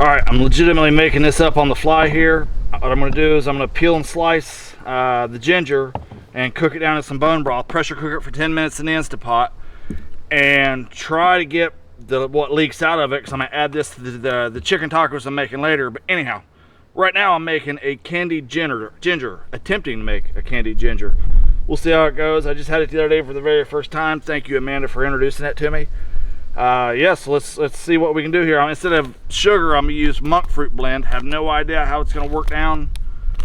Alright, I'm legitimately making this up on the fly here. What I'm going to do is I'm going to peel and slice the ginger and cook it down in some bone broth, pressure cook it for 10 minutes in the Instapot, and try to get what leaks out of it, because I'm going to add this to the chicken tacos I'm making later. But anyhow, right now I'm making a candied ginger, attempting to make a candied ginger. We'll see how it goes. I just had it the other day for the very first time. Thank you, Amanda, for introducing that to me. Yes, let's see what we can do here. Instead of sugar, I'm gonna use monk fruit blend. Have no idea how it's gonna work down.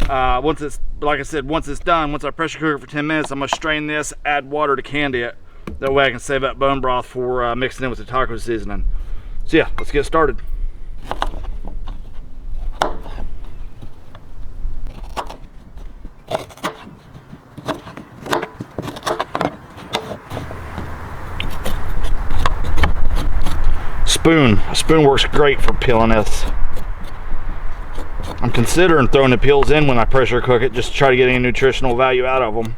Once it's, like I said, once it's done, once I pressure cook it for 10 minutes, I'm gonna strain this, add water to candy it. That way I can save that bone broth for mixing in with the taco seasoning. So yeah, let's get started. A spoon works great for peeling this. I'm considering throwing the peels in when I pressure cook it, just to try to get any nutritional value out of them.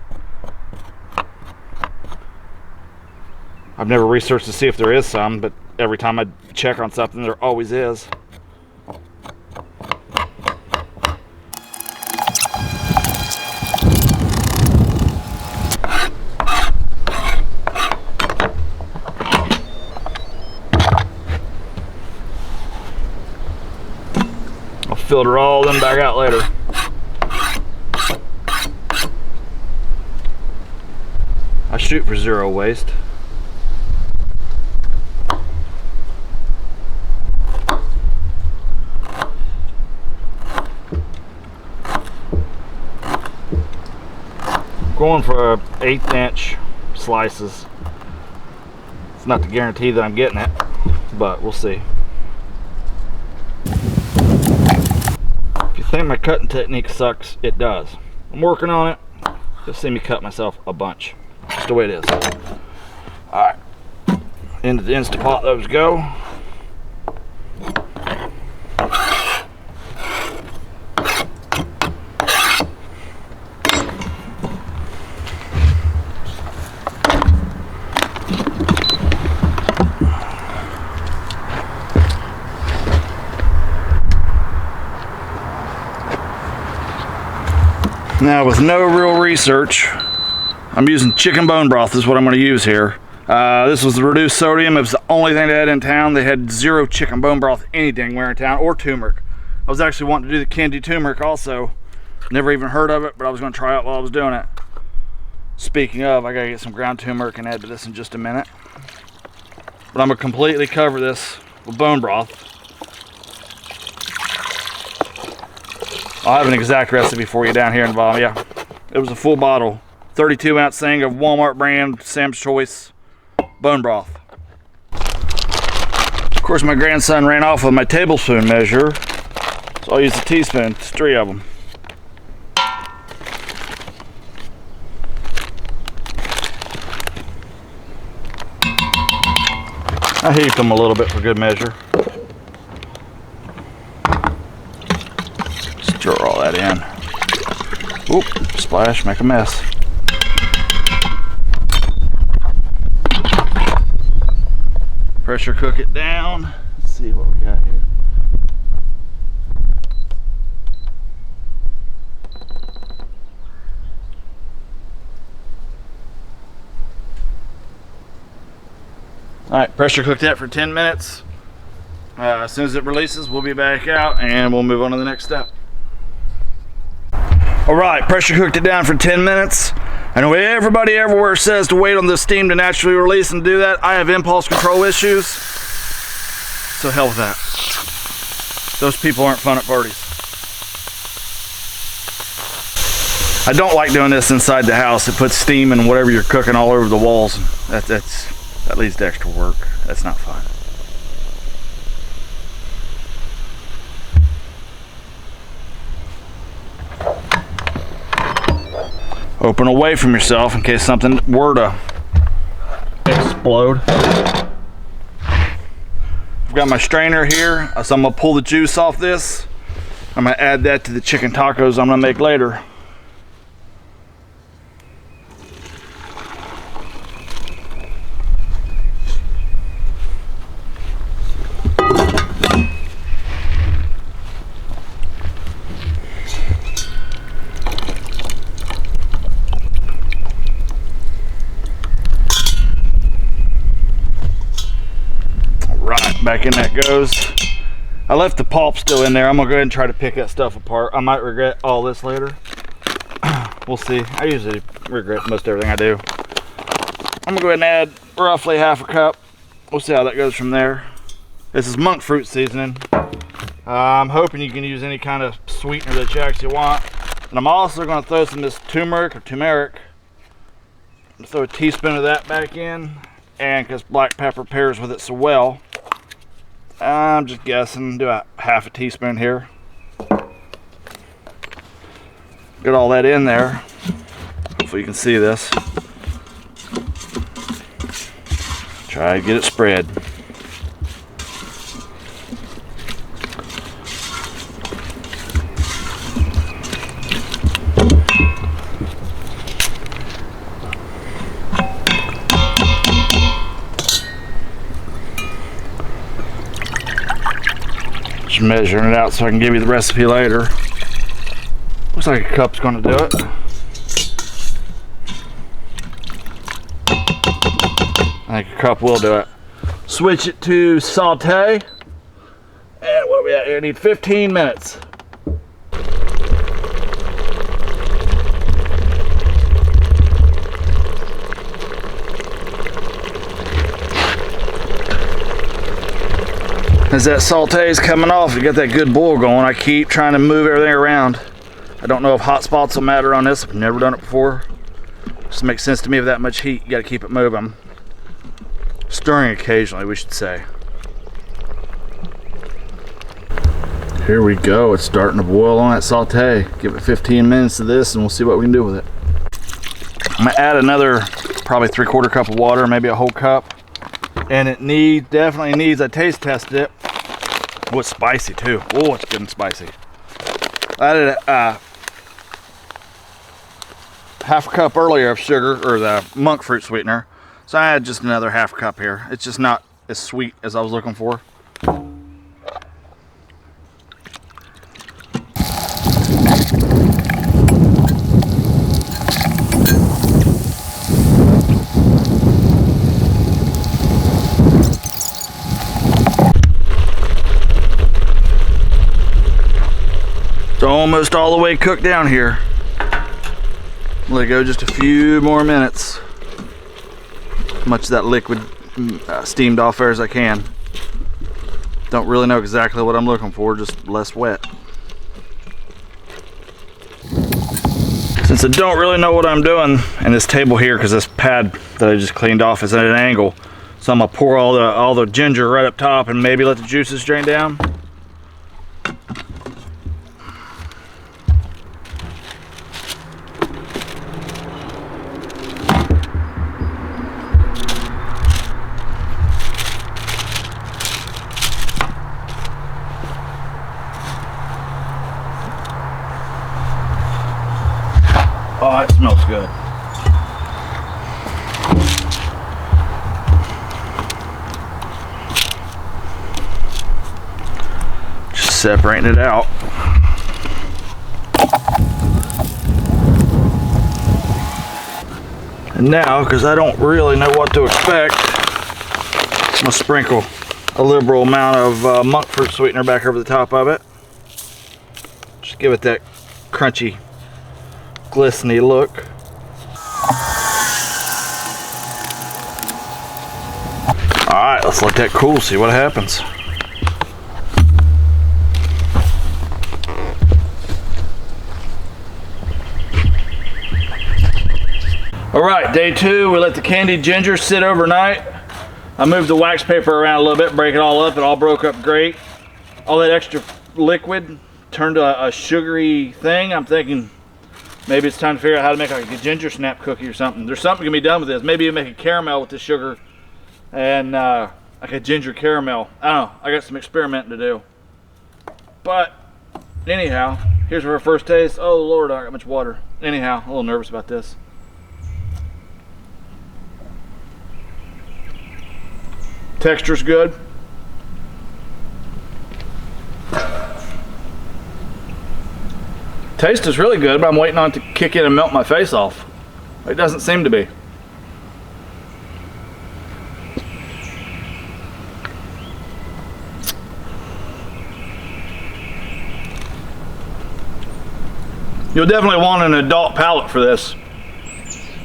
I've never researched to see if there is some, but every time I check on something, there always is. Filter all them back out later. I shoot for zero waste. Going for 1/8 inch slices. It's not to guarantee that I'm getting it, but we'll see. I think my cutting technique sucks. It does. I'm working on it. You'll see me cut myself a bunch. Just the way it is. Alright. Into the Instapot those go. Now, with no real research, I'm using chicken bone broth. This is what I'm going to use here. This was the reduced sodium. It was the only thing they had in town. They had zero chicken bone broth anything where in town, or turmeric. I was actually wanting to do the candied turmeric also. Never even heard of it, but I was going to try it while I was doing it. Speaking of, I got to get some ground turmeric and add to this in just a minute. But I'm going to completely cover this with bone broth. I'll have an exact recipe for you down here in the bottom. Yeah, it was a full bottle, 32-ounce thing of Walmart brand Sam's Choice bone broth. Of course, my grandson ran off with my tablespoon measure, so I'll use a teaspoon. It's 3 of them. I heaped them a little bit for good measure. Stir all that in. Oop, splash, make a mess. Pressure cook it down. Let's see what we got here. Alright, pressure cook that for 10 minutes. As soon as it releases, we'll be back out and we'll move on to the next step. Alright, pressure cooked it down for 10 minutes. I know everybody everywhere says to wait on the steam to naturally release and do that. I have impulse control issues, so hell with that. Those people aren't fun at parties. I don't like doing this inside the house. It puts steam and whatever you're cooking all over the walls. That leads to extra work. That's not fun. Open away from yourself in case something were to explode. I've got my strainer here, so I'm gonna pull the juice off this. I'm gonna add that to the chicken tacos I'm gonna make later. back in that goes. I left the pulp still in there. I'm gonna go ahead and try to pick that stuff apart. I might regret all this later. We'll see. I usually regret most everything I do. I'm gonna go ahead and add roughly half a cup. We'll see how that goes from there. This is monk fruit seasoning. I'm hoping you can use any kind of sweetener that you actually want. And I'm also gonna throw some of this turmeric. Throw a teaspoon of that back in, and because black pepper pairs with it so well, I'm just guessing, do a half a teaspoon here. Get all that in there. Hopefully you can see this. Try to get it spread. Just measuring it out so I can give you the recipe later. Looks like a cup's going to do it. I think a cup will do it. Switch it to saute. And what are we at here? I need 15 minutes. As that saute is coming off, you got that good boil going. I keep trying to move everything around. I don't know if hot spots will matter on this. I've never done it before. Just makes sense to me with that much heat. You got to keep it moving. Stirring occasionally, we should say. Here we go. It's starting to boil on that saute. Give it 15 minutes of this and we'll see what we can do with it. I'm gonna add another probably 3/4 cup of water, maybe a whole cup. And it definitely needs, I taste tested it. Oh, it's spicy too. Oh, it's good and spicy. I added half a cup earlier of sugar, or the monk fruit sweetener. So I add just another half cup here. It's just not as sweet as I was looking for. It's almost all the way cooked down here. Let it go just a few more minutes. Much of that liquid steamed off there as I can. Don't really know exactly what I'm looking for, just less wet. Since I don't really know what I'm doing in this table here, because this pad that I just cleaned off is at an angle, so I'm gonna pour all the ginger right up top and maybe let the juices drain down. Oh, it smells good. Just separating it out. And now, because I don't really know what to expect, I'm gonna sprinkle a liberal amount of monk fruit sweetener back over the top of it. Just give it that crunchy, glistening look. Alright, let's let that cool, see what happens. Alright, day 2, we let the candied ginger sit overnight. I moved the wax paper around a little bit, break it all up. It all broke up great. All that extra liquid turned to a sugary thing. I'm thinking maybe it's time to figure out how to make like a ginger snap cookie or something. There's something can be done with this. Maybe you make a caramel with the sugar and like a ginger caramel. I don't know. I got some experimenting to do. But anyhow, here's our first taste. Oh Lord, I got much water. Anyhow, a little nervous about this. Texture's good. Taste is really good, but I'm waiting on it to kick in and melt my face off. It doesn't seem to be. You'll definitely want an adult palate for this.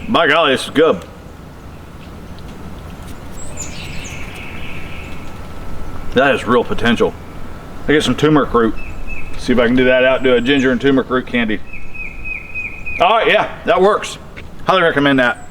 By golly, this is good. That is real potential. I get some turmeric root. See if I can do that out, do a ginger and turmeric root candy. All right, yeah, that works. Highly recommend that.